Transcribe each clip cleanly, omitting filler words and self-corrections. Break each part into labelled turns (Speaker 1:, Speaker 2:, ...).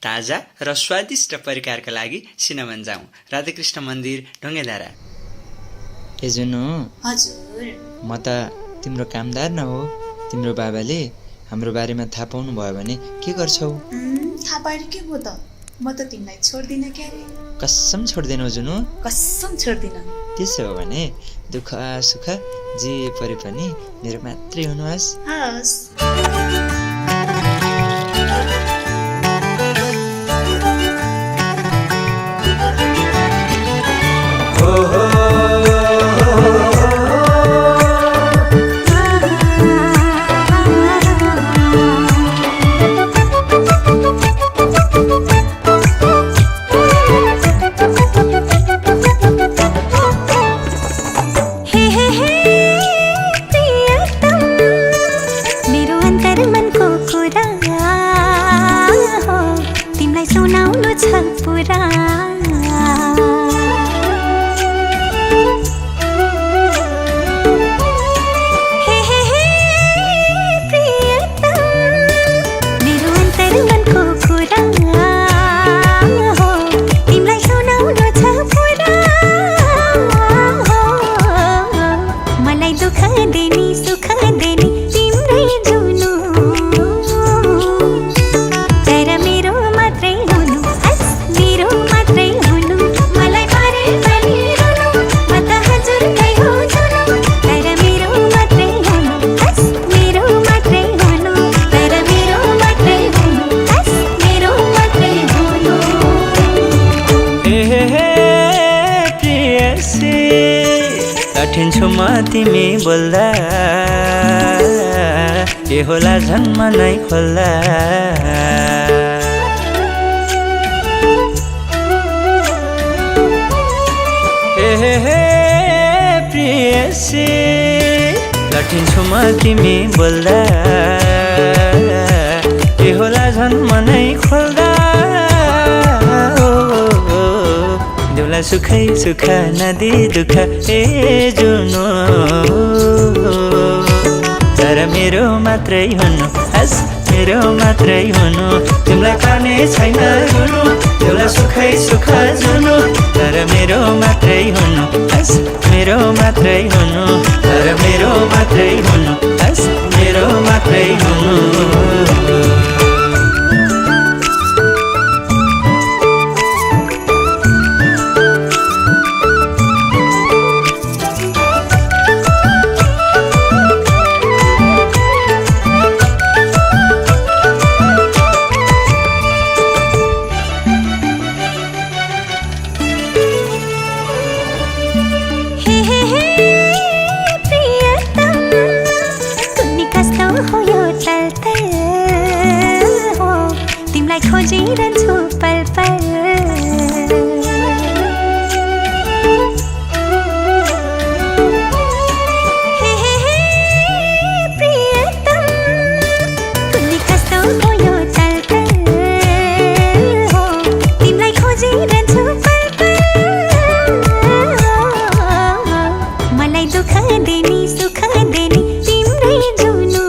Speaker 1: ताजा र स्वादिष्ट परिकारका लागि सिनेमन जाउँ। राधाकृष्ण मन्दिर ढुङ्गेधारा।
Speaker 2: ए जुनु,
Speaker 3: हजुर
Speaker 2: म त तिम्रो कामदार न हो। तिम्रो बाबाले हाम्रो बारेमा थाहा पाउनु भयो भने के गर्छौ?
Speaker 3: थाहा पाएर के हो त? म त तिमीलाई छोड्दिन क्यारे।
Speaker 2: कसम छोड्दैनौ जुनु?
Speaker 3: कसम छोड्दिन।
Speaker 2: त्यसो हो भने दुःख सुख जे परे पनि मेरो मात्रै हुनुहोस्।
Speaker 3: हस्।
Speaker 4: कठिन्छु म तिमी बोल्दा, के होला झन् नै खोल्दा। हे प्रियसी, कठिन्छु म तिमी बोल्दा, के होला झन् नै खोल्दा। देउला सुखै सुख नदी दुःख ए जुनु, तर मेरो मात्रै हुनु, हस् मेरो मात्रै हुनु। तिमीलाई पार्ने छैन रुनु, देउला सुखै सुख जुनु, तर मेरो मात्रै हुनु, हस् मेरो मात्रै हुनु। तर मेरो मात्रै हुनु, हस् मेरो मात्रै हुनु।
Speaker 5: खोजिरहन्छु पल पल, प्रियतम कुन्नी कस्तो हो यो चलचल हो, तिमीलाई खोजिरहन्छु पल पल। मलाई दुःख दिने सुख दिने तिम्रै जुनु,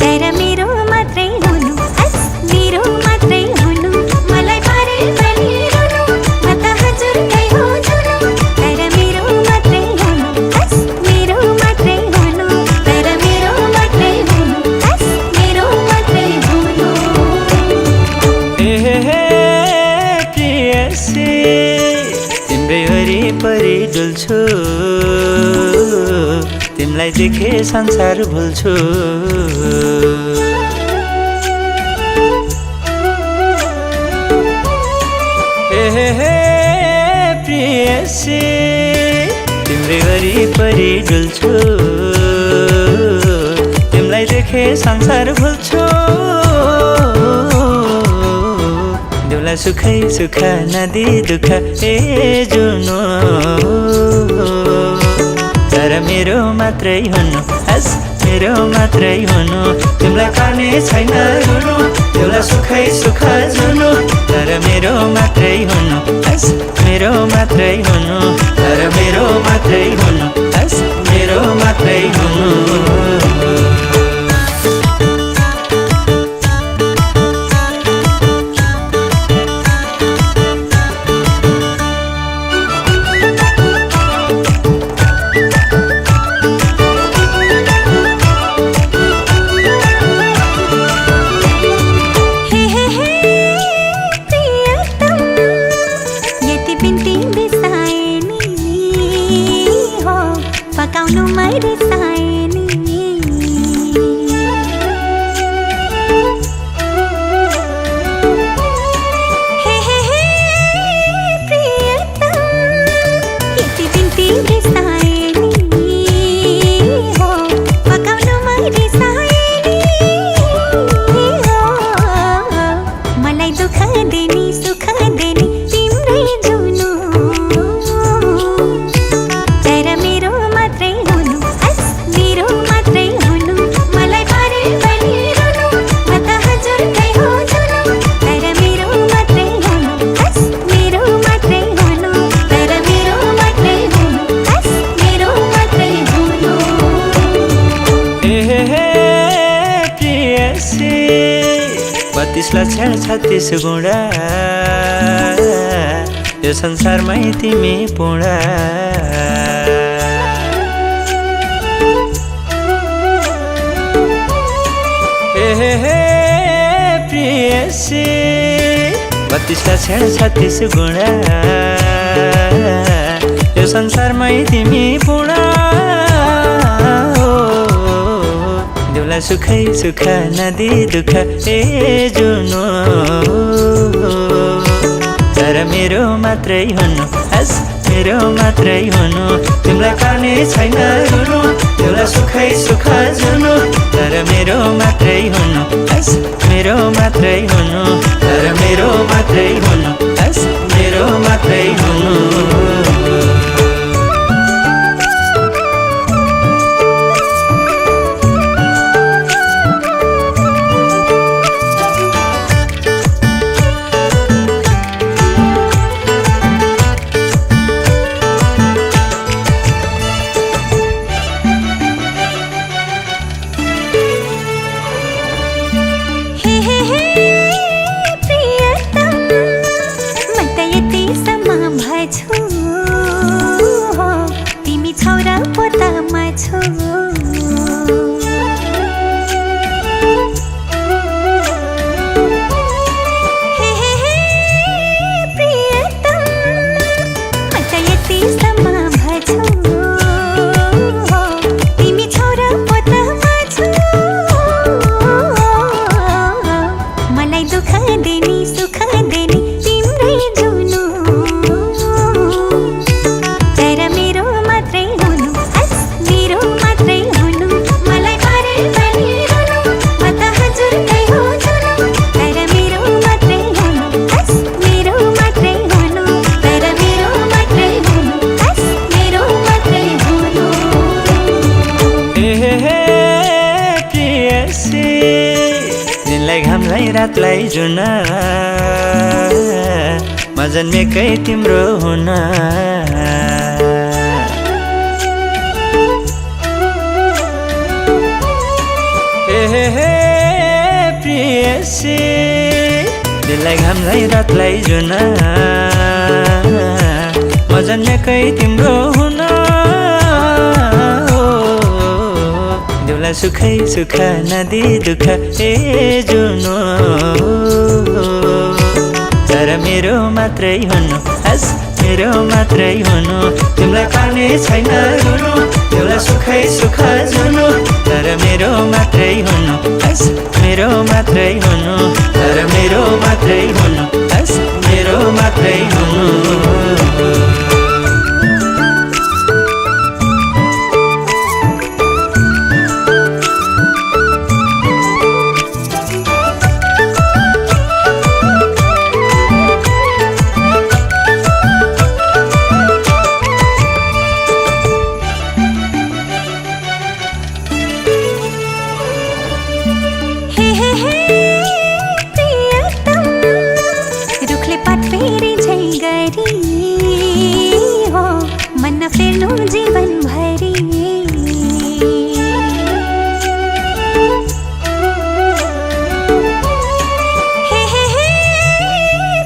Speaker 5: तर मेरो मात्रै हुनु, हस् मेरो मात्रै हुनु। मलाई पारे पनि रुनु, म त हजुरकै हो जुनु, तर मेरो मात्रै हुनु, हस् मेरो मात्रै हुनु। तर मेरो मात्रै हुनु, हस् मेरो मात्रै हुनु।
Speaker 4: हे प्रियसी, तिम्रै वरिपरि डुल्छु, तिमीलाई देखे संसार भुल्छु। हे प्रियसी, तिम्रै वरिपरि डुल्छु, तिमीलाई देखे संसार भुल्छु। देउला सुखै सुख नदी दुःख ए जुनु, तर मेरो मात्रै हुनु, हस् मेरो मात्रै हुनु। तिमीलाई पार्ने छैन रुनु, देउला सुखै सुख जुनु, तर मेरो मात्रै हुनु, हस् मेरो मात्रै हुनु। तर मेरो मात्रै हुनु, हस् मेरो मात्रै हुनु। 32 लक्षण 36 गुणा यो संसारमै तिमी पूर्ण हे प्रियसी 32 लक्षण 36 गुणा यो संसारमै तिमी पूर्ण देउला सुखै सुख नदी दुःख ए जुनो तर मेरो मात्रै हुनु हस मेरो मात्रै हुनु तिमीलाई पर्ने छैन रुनु देउला सुखै सुख जुनु तर मेरो मात्रै हुनु हस मेरो मात्रै हुनु तर मेरो मात्रै हुनु हस मेरो मात्रै हुनु
Speaker 5: तिमी छौरा पोतामा छौ प्रियतम म त यति सम्म भछु तिमी छौरा पोतामा छौ मलाई दुःख देनी सुख देनी तिम्रै जुनु तर मेरो मात्रै हुनु हस मेरो मात्रै हुनु मलाई पारे पनि रुनु म त हजुरकै हो जुनु तर मेरो मात्रै हुनु हस मेरो मात्रै हुनु तर मेरो मात्रै हुनु हस मेरो मात्रै हुनु
Speaker 4: हे प्रियसी दिनलाई घामलाई रातलाई जुन म जन्मेकै तिम्रो हुन हे प्रियसी दिनलाई घामलाई रातलाई जुन म जन्मेकै तिम्रो हुन देउला सुखै सुख नदी दुःख ए जुनो तर मेरो मात्रै हुनु हस मेरो मात्रै हुनु तिमीलाई पर्ने छैन रुनु देउला सुखै सुख जुनु तर मेरो मात्रै हुनु हस मेरो मात्रै हुनु तर मेरो मात्रै हुनु हस मेरो मात्रै हुनु
Speaker 5: रुखले पात फेरि झै गरी हो मन नफेर्नु जीवन भरि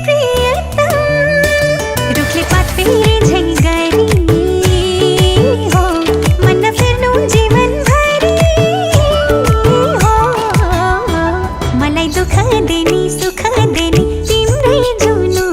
Speaker 5: प्रियतम रुखले पात फेरि झै गरी हो मन नफेर्नु जीवन भरि हो मलाई दुःख देनी सुख देनी तिम्रै जुनु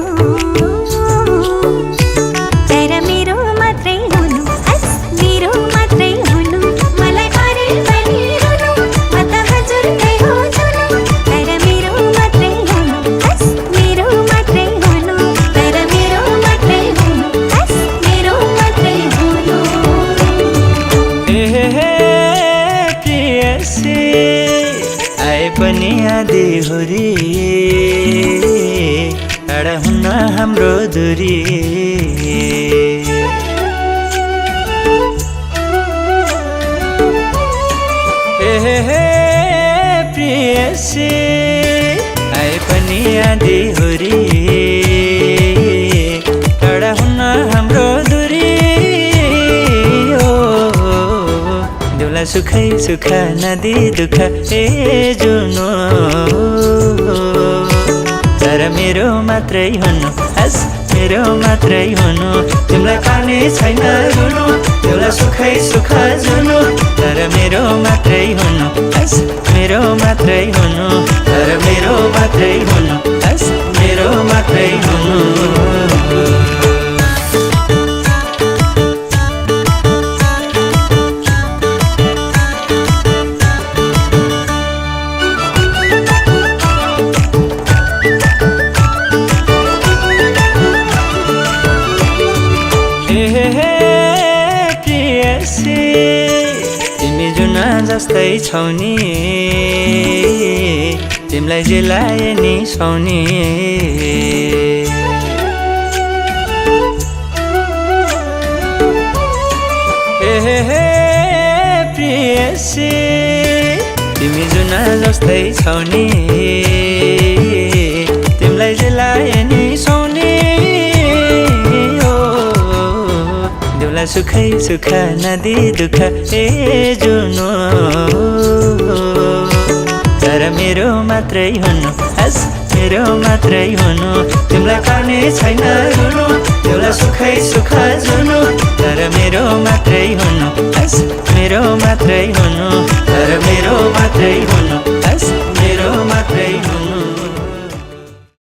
Speaker 5: तर मेरो मात्रै हुनु हस मेरो मात्रै हुनु मलाई पारे पनि रुनु म त हजुरकै हो जुनु तर मेरो मात्रै हुनु हस मेरो मात्रै हुनु तर मेरो मात्रै हुनु हस मेरो मात्रै हुनु
Speaker 4: हे प्रियसी आए पनि आधी हुरी टाढा हुन्न हाम्रो दूरी हे प्रियसी आए पनि आधी हुरी टाढा हुन्न हाम्रो दूरी सुखै सुख नदी दुःख ए जुनो तर मेरो मात्रै हुनु हस मेरो मात्रै हुनु तिमीलाई पार्ने छैन रुनु तिमीलाई सुखै सुख जुनु तर मेरो मात्रै हुनु हस मेरो मात्रै हुनु तर मेरो मात्रै हुनु हस मेरो मात्रै हुनु तिमी जुन जस्तै छौ नि तिमीलाई जे लाए नि सौनी हे प्रियसी तिमी जुन जस्तै छौ नि तिमीलाई जे लाए नि सौनी सुखै सुख नदी दुःख ए जुनो तर मेरो मात्रै हुनु हस मेरो मात्रै हुनु तिमीलाई पार्ने छैन रुनु तिमीलाई सुखै सुख जुनु तर मेरो मात्रै हुनु हस मेरो मात्रै हुनु तर मेरो मात्रै हुनु